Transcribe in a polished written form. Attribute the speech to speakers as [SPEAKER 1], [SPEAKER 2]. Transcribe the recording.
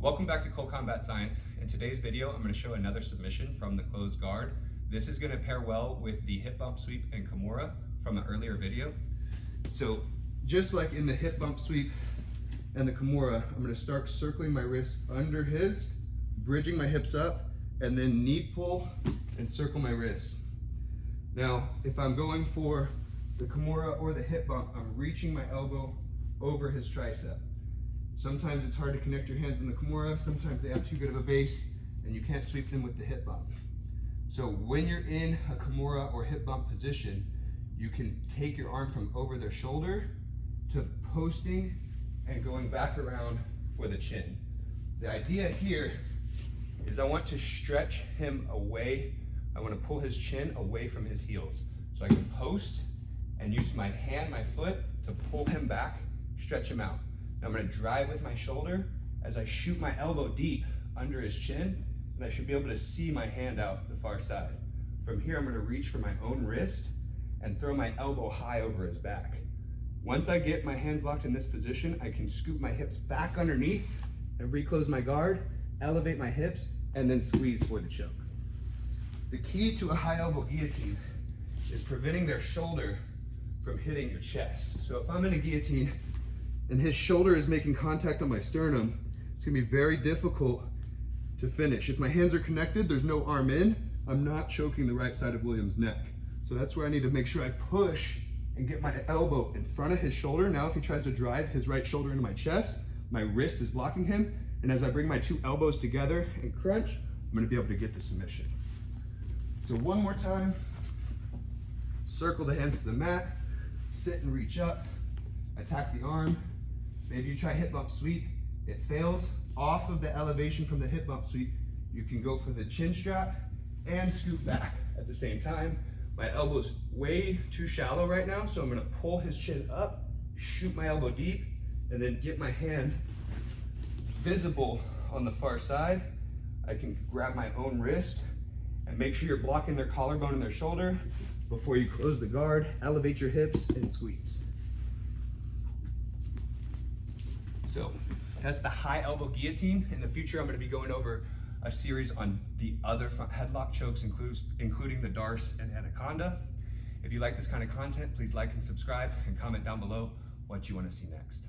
[SPEAKER 1] Welcome back to Cold Combat Science. In today's video, I'm going to show another submission from the closed guard. This is going to pair well with the hip bump sweep and Kimura from an earlier video. So just like in the hip bump sweep and the Kimura, I'm going to start circling my wrists under his, bridging my hips up, and then knee pull and circle my wrists. Now, if I'm going for the Kimura or the hip bump, I'm reaching my elbow over his tricep. Sometimes it's hard to connect your hands in the Kimura, sometimes they have too good of a base and you can't sweep them with the hip bump. So when you're in a Kimura or hip bump position, you can take your arm from over their shoulder to posting and going back around for the chin. The idea here is I want to stretch him away. I want to pull his chin away from his heels. So I can post and use my hand, my foot, to pull him back, stretch him out. Now I'm going to drive with my shoulder as I shoot my elbow deep under his chin, and I should be able to see my hand out the far side. From here, I'm going to reach for my own wrist and throw my elbow high over his back. Once I get my hands locked in this position, I can scoop my hips back underneath and reclose my guard, elevate my hips, and then squeeze for the choke. The key to a high elbow guillotine is preventing their shoulder from hitting your chest. So if I'm in a guillotine and his shoulder is making contact on my sternum, it's gonna be very difficult to finish. If my hands are connected, there's no arm in, I'm not choking the right side of William's neck. So that's where I need to make sure I push and get my elbow in front of his shoulder. Now if he tries to drive his right shoulder into my chest, my wrist is blocking him, and as I bring my two elbows together and crunch, I'm gonna be able to get the submission. So one more time, circle the hands to the mat, sit and reach up, attack the arm. Maybe you try hip bump sweep, it fails. Off of the elevation from the hip bump sweep, you can go for the chin strap and scoop back at the same time. My elbow's way too shallow right now, so I'm gonna pull his chin up, shoot my elbow deep, and then get my hand visible on the far side. I can grab my own wrist and make sure you're blocking their collarbone and their shoulder before you close the guard, elevate your hips, and squeeze. So that's the high elbow guillotine. In the future, I'm going to be going over a series on the other front headlock chokes, including the Darce and Anaconda. If you like this kind of content, please like and subscribe and comment down below what you want to see next.